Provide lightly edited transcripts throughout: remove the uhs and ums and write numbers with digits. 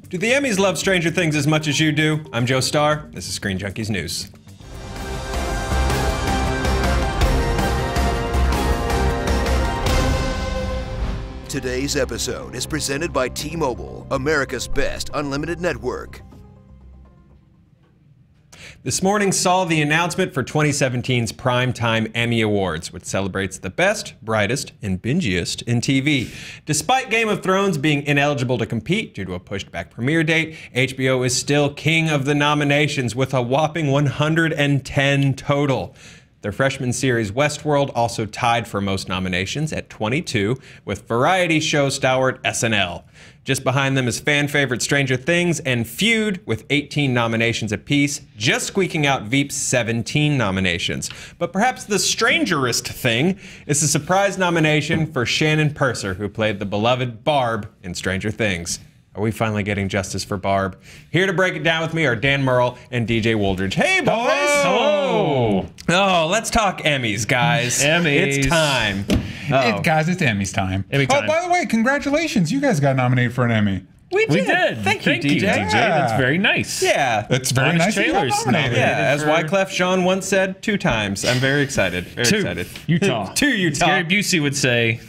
Do the Emmys love Stranger Things as much as you do? I'm Joe Starr. This is Screen Junkies News. Today's episode is presented by T-Mobile, America's best unlimited network. This morning saw the announcement for 2017's Primetime Emmy Awards, which celebrates the best, brightest, and bingiest in TV. Despite Game of Thrones being ineligible to compete due to a pushed-back premiere date, HBO is still king of the nominations with a whopping 110 total. Their freshman series Westworld also tied for most nominations at 22, with variety show stalwart SNL. Just behind them is fan favorite Stranger Things and Feud with 18 nominations apiece, just squeaking out Veep's 17 nominations. But perhaps the strangerest thing is the surprise nomination for Shannon Purser, who played the beloved Barb in Stranger Things. Are we finally getting justice for Barb? Here to break it down with me are Dan Murrell and DJ Woldridge. Hey, boys! Hello! Oh, let's talk Emmys, guys. Emmys. It's time. Guys, it's Emmys time. Emmy time. Oh, by the way, congratulations. You guys got nominated for an Emmy. We We did. Thank you, DJ. DJ. That's very nice. Yeah. It's very Honest nice that you got Trailers nominated. Yeah, as for- Wyclef Jean once said, 2 times. I'm very excited. Very Two. excited. Utah. 2 Utah. Gary Busey would say.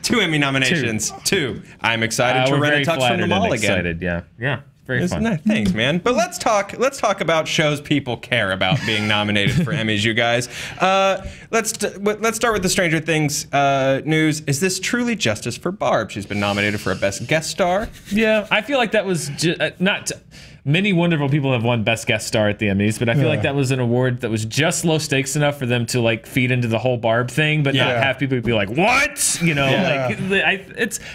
2 Emmy nominations. 2. I'm excited to we're rent very a tux from flattered them all and again. excited. Yeah. Yeah. Very Isn't fun. that thanks, man? But let's talk about shows people care about being nominated for Emmys, you guys. Let's start with the Stranger Things news. Is this truly justice for Barb? She's been nominated for a Best Guest Star. Yeah, I feel like that was not. Many wonderful people have won Best Guest Star at the Emmys, but I feel like that was an award that was just low stakes enough for them to like feed into the whole Barb thing, but not have people be like, "What?" You know,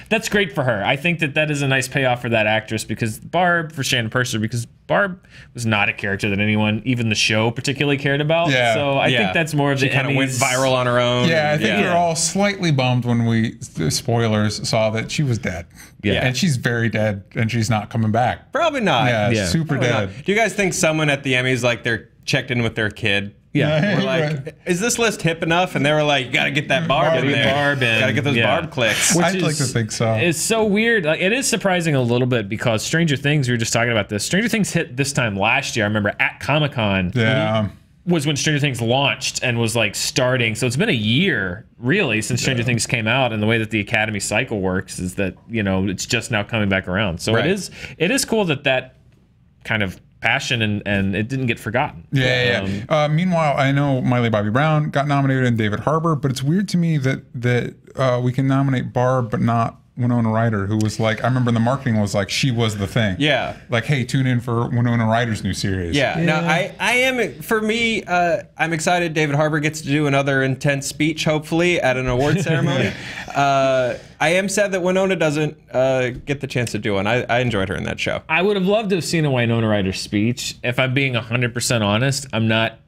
that's great for her. I think that is a nice payoff for that actress because for Shannon Purser, because Barb was not a character that anyone, even the show, particularly cared about. Yeah. So I think that's more of she the kind of went Emmys. viral on her own. Yeah, I think we were all slightly bummed when we, spoilers, saw that she was dead. Yeah. And she's very dead, and she's not coming back. Probably not. Yeah, super Probably dead. not. Do you guys think someone at the Emmys, like, they're checked in with their kid? Yeah. We're like, is this list hip enough? And they were like, you got to get that Barb in there. Got to get those Barb clicks. I'd like to think so. It's so weird. Like, it is surprising a little bit because Stranger Things, we were just talking about this. Stranger Things hit this time last year. I remember at Comic-Con. Yeah. Was when Stranger Things launched and was like starting. So it's been a year really since Stranger Things came out, and the way that the Academy cycle works is that, you know, it's just now coming back around. So it is cool that kind of passion and it didn't get forgotten. Meanwhile, I know Miley Bobby Brown got nominated and David Harbour, but it's weird to me that we can nominate Barb but not Winona Ryder, who was like, I remember the marketing was like, she was the thing. Yeah. Like, hey, tune in for Winona Ryder's new series. Yeah. No, I am, for me, I'm excited David Harbour gets to do another intense speech, hopefully, at an award ceremony. I am sad that Winona doesn't get the chance to do one. I enjoyed her in that show. I would have loved to have seen a Winona Ryder speech. If I'm being 100% honest, I'm not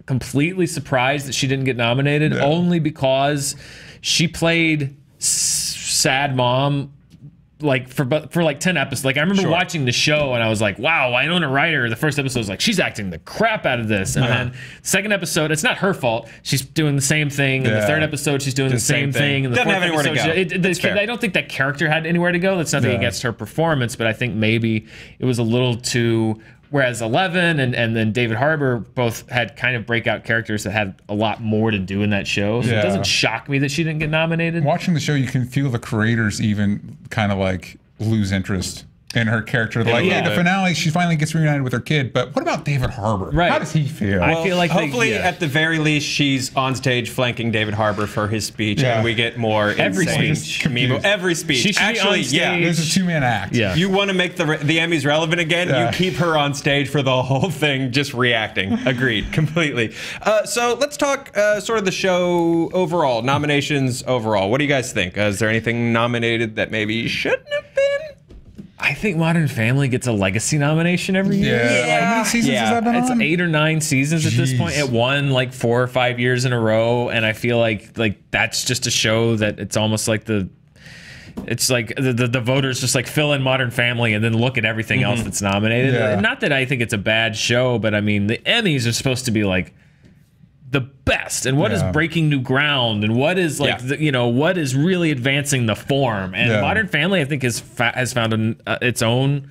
completely surprised that she didn't get nominated, only because she played sad mom like for like 10 episodes. Like I remember watching the show and I was like, wow, Winona Ryder, the first episode was like, she's acting the crap out of this. And then second episode, it's not her fault. She's doing the same thing. And the third episode, she's doing the same thing. And the doesn't fourth have anywhere episode, to go. I don't think that character had anywhere to go. That's nothing against her performance, but I think maybe it was a little too. Whereas Eleven and then David Harbour both had kind of breakout characters that had a lot more to do in that show. So it doesn't shock me that she didn't get nominated. Watching the show, you can feel the creators even kind of like lose interest in her character. Like, hey, the finale, she finally gets reunited with her kid. But what about David Harbour? Right. How does he feel? I feel like hopefully, at the very least, she's on stage flanking David Harbour for his speech, and we get more Every insane speech. Kamibo. Every speech. She should be Actually, on stage. There's a two-man act. Yeah. You want to make the Emmys relevant again? You keep her on stage for the whole thing, just reacting. Agreed, completely. So let's talk sort of the show overall, nominations overall. What do you guys think? Is there anything nominated that maybe shouldn't have been? I think Modern Family gets a legacy nomination every year. Yeah. How many seasons has that been It's on? 8 or 9 seasons at this point. It won like 4 or 5 years in a row, and I feel like that's just a show that it's almost like the voters just like fill in Modern Family and then look at everything else that's nominated. Yeah. Not that I think it's a bad show, but I mean the Emmys are supposed to be like the best, and what is breaking new ground, and what is like what is really advancing the form. And Modern Family, I think, has found its own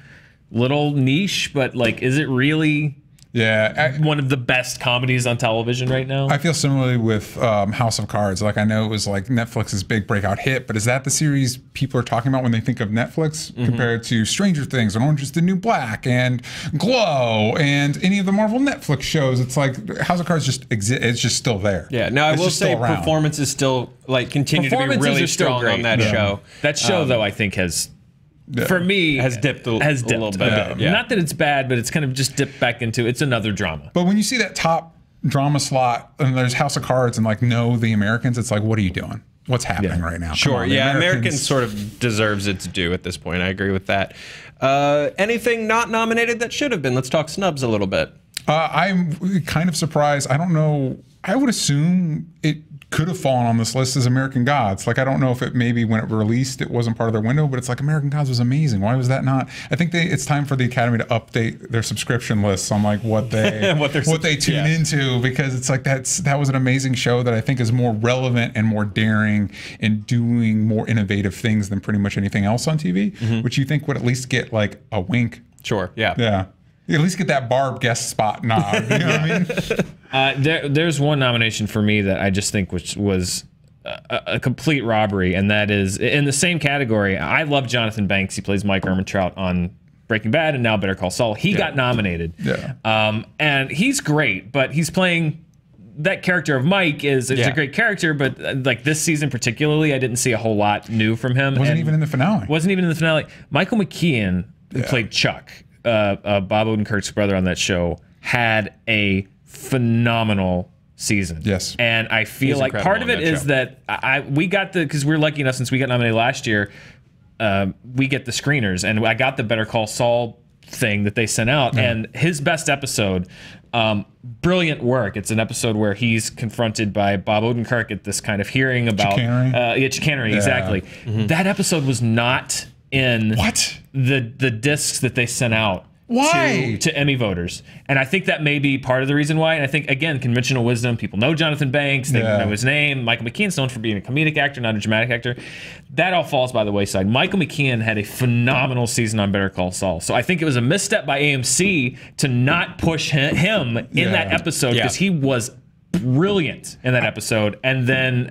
little niche, but like, is it really one of the best comedies on television right now? I feel similarly with House of Cards. Like, I know it was like Netflix's big breakout hit, but is that the series people are talking about when they think of Netflix compared to Stranger Things and Orange is the New Black and Glow and any of the Marvel Netflix shows? It's like House of Cards just exists. It's just still there. Yeah. Now, I will say performances still like continue to be really strong on that show. That show, though, I think has... For me, has dipped a little bit. Yeah. Not that it's bad, but it's kind of just dipped back into it's another drama. But when you see that top drama slot and there's House of Cards and like The Americans, it's like, what are you doing? What's happening right now? Sure. Americans sort of deserves its due at this point. I agree with that. Anything not nominated that should have been? Let's talk snubs a little bit. I'm kind of surprised. I don't know. I would assume it could have fallen on this list as American Gods. Like, I don't know if it maybe when it released it wasn't part of their window, but it's like American Gods was amazing. Why was that not? I think it's time for the Academy to update their subscription lists on like what they what they tune into, because it's like that was an amazing show that I think is more relevant and more daring and doing more innovative things than pretty much anything else on TV, which you think would at least get like a wink. Sure. Yeah. Yeah. At least get that Barb guest spot nod. You know what I mean? There's one nomination for me that I just think was a complete robbery, and that is in the same category. I love Jonathan Banks. He plays Mike Ehrmantraut on Breaking Bad and now Better Call Saul. He got nominated. Yeah. And he's great, but he's playing that character of Mike is a great character, but like this season particularly, I didn't see a whole lot new from him. Wasn't even in the finale. Michael McKean, who played Chuck, Bob Odenkirk's brother on that show, had a phenomenal season. Yes. And I feel like part of it is that we got because we're lucky enough, since we got nominated last year, we get the screeners, and I got the Better Call Saul thing that they sent out, and his best episode, brilliant work. It's an episode where he's confronted by Bob Odenkirk at this kind of hearing about chicanery, exactly. That episode was not in the discs that they sent out to Emmy voters, and I think that may be part of the reason why. And I think, again, conventional wisdom, people know Jonathan Banks, they know his name. Michael McKean's known for being a comedic actor, not a dramatic actor. That all falls by the wayside. Michael McKean had a phenomenal season on Better Call Saul, so I think it was a misstep by AMC to not push him in that episode, because he was brilliant in that episode. And then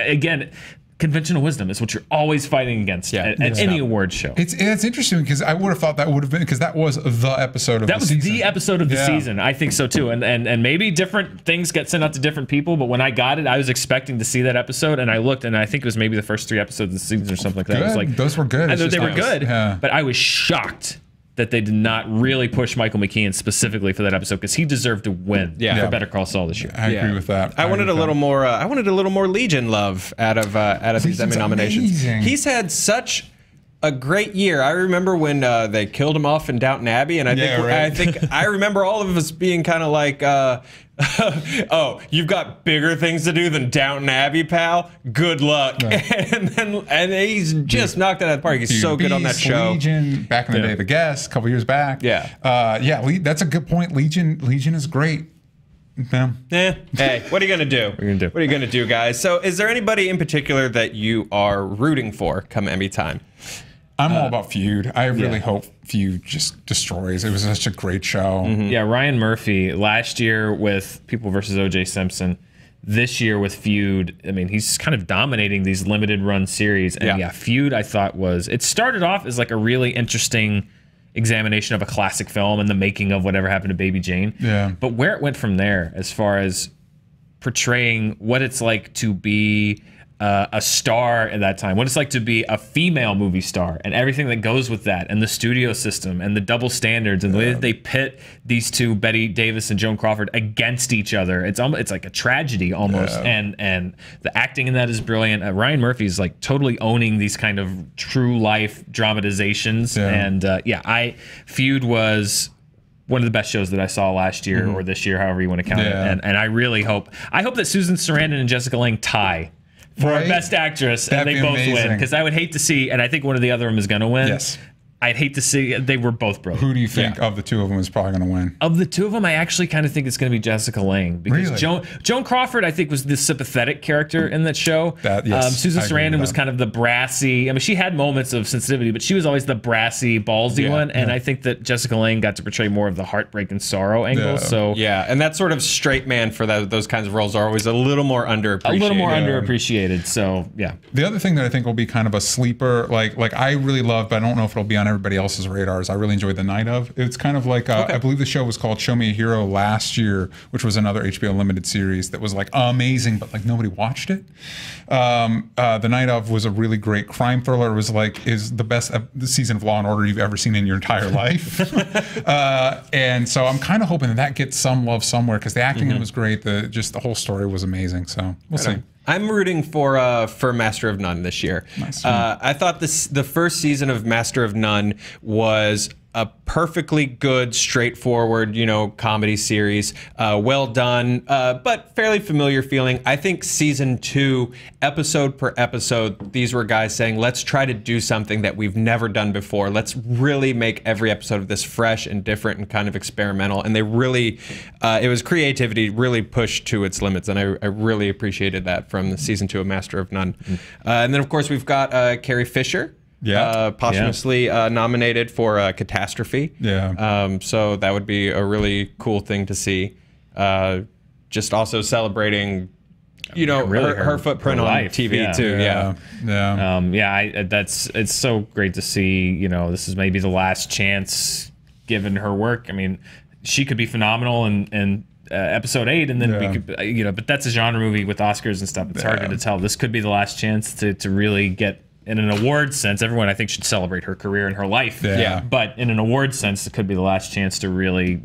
again, conventional wisdom is what you're always fighting against at any award show. It's interesting, because I would have thought that would have been, because that was the episode of the season. That was the episode of the season. I think so too. And maybe different things get sent out to different people, but when I got it, I was expecting to see that episode, and I looked, and I think it was maybe the first 3 episodes of the season or something like that. It was like, those were good. I know they were good, but I was shocked that they did not really push Michael McKean specifically for that episode, because he deserved to win for Better Call Saul this year. I agree with that. I wanted a little more. I wanted a little more Legion love out of these Emmy nominations. Amazing. He's had such a great year. I remember when they killed him off in Downton Abbey, and I think I remember all of us being kind of like, "Oh, you've got bigger things to do than Downton Abbey, pal. Good luck." And he's just knocked it out of the park. He's so good on that show. Legion, back in the day, The Guest, a couple years back. That's a good point. Legion is great. Hey, what are you gonna do? What are you gonna do, guys? So, is there anybody in particular that you are rooting for come Emmy time? I'm all about Feud. I really hope Feud just destroys. It was such a great show. Yeah, Ryan Murphy last year with People vs. O.J. Simpson. This year with Feud, I mean, he's kind of dominating these limited run series. And Feud, I thought it started off as like a really interesting examination of a classic film and the making of whatever happened to Baby Jane. Yeah. But where it went from there, as far as portraying what it's like to be a star at that time, what it's like to be a female movie star, and everything that goes with that, and the studio system, and the double standards, and the way that they pit these two, Bette Davis and Joan Crawford, against each other. It's like a tragedy almost, and the acting in that is brilliant. Ryan Murphy's like totally owning these kind of true life dramatizations, and Feud was one of the best shows that I saw last year or this year, however you want to count it. And I really hope that Susan Sarandon and Jessica Lange tie for Best Actress, and they both win, because I would hate to see, and I think one of the other of them is going to win. Yes. I'd hate to see they were both brilliant. Who do you think of the two of them is probably going to win? Of the two of them, I actually kind of think it's going to be Jessica Lange because Really? Joan Crawford, I think, was the sympathetic character in that show. Yes, Susan I agree with Sarandon was that. kind of the brassy. I mean, she had moments of sensitivity, but she was always the brassy, ballsy one. And I think that Jessica Lange got to portray more of the heartbreak and sorrow angle. Yeah. So Yeah, and that sort of straight man for those kinds of roles are always a little more underappreciated. a little more underappreciated. So yeah. The other thing that I think will be kind of a sleeper, like I really love, but I don't know if it'll be on everybody else's radars. I really enjoyed The Night Of. It's kind of like I believe the show was called Show Me a Hero last year, which was another HBO limited series that was like amazing, but like nobody watched it. The Night Of was a really great crime thriller. It was like is the best season of Law and Order you've ever seen in your entire life. And so I'm kind of hoping that gets some love somewhere because the acting in it was great. The whole story was amazing. So we'll see. I'm rooting for Master of None this year. Nice. I thought the first season of Master of None was a perfectly good, straightforward, comedy series. Well done, but fairly familiar feeling. I think season 2, episode per episode, these were guys saying, let's try to do something that we've never done before. Let's really make every episode of this fresh and different and kind of experimental. And they really, it was creativity really pushed to its limits. And I really appreciated that from the season 2 of Master of None. And then, of course, we've got Carrie Fisher. Posthumously nominated for Catastrophe. So that would be a really cool thing to see. Just also celebrating, her footprint on life, TV too. It's so great to see. This is maybe the last chance given her work. I mean, she could be phenomenal in episode 8, and then we could, but that's a genre movie with Oscars and stuff. It's harder to tell. This could be the last chance to really get. In an award sense, everyone I think should celebrate her career and her life. But in an award sense, it could be the last chance to really,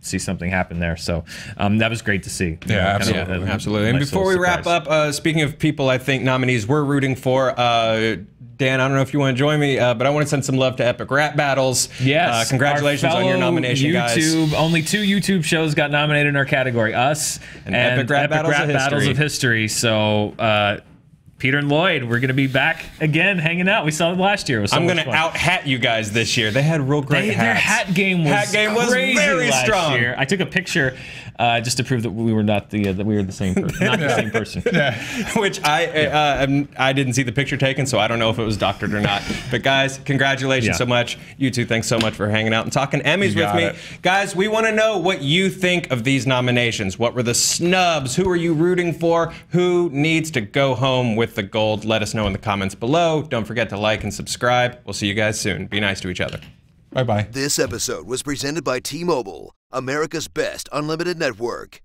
see something happen there. So that was great to see. Absolutely. Absolutely. And Nice before we little wrap surprise. up, speaking of people I think nominees we're rooting for, Dan, I don't know if you want to join me, but I want to send some love to Epic Rap Battles. Yes. Congratulations on your nomination, guys. Only 2 YouTube shows got nominated in our category, us and Epic Rap Battles of History. So Peter and Lloyd, we're going to be back again hanging out. We saw them last year. It was so I'm much going to fun. out-hat you guys this year. They had real great hats. Their hat game was crazy very last strong. year. I took a picture just to prove that we were not that we were the same person, not the same person. Which I didn't see the picture taken, so I don't know if it was doctored or not. But guys, congratulations so much. You two, thanks so much for hanging out and talking Emmys with me. Guys, we want to know what you think of these nominations. What were the snubs? Who are you rooting for? Who needs to go home with the gold? Let us know in the comments below. Don't forget to like and subscribe. We'll see you guys soon. Be nice to each other. Bye-bye. This episode was presented by T-Mobile, America's best unlimited network.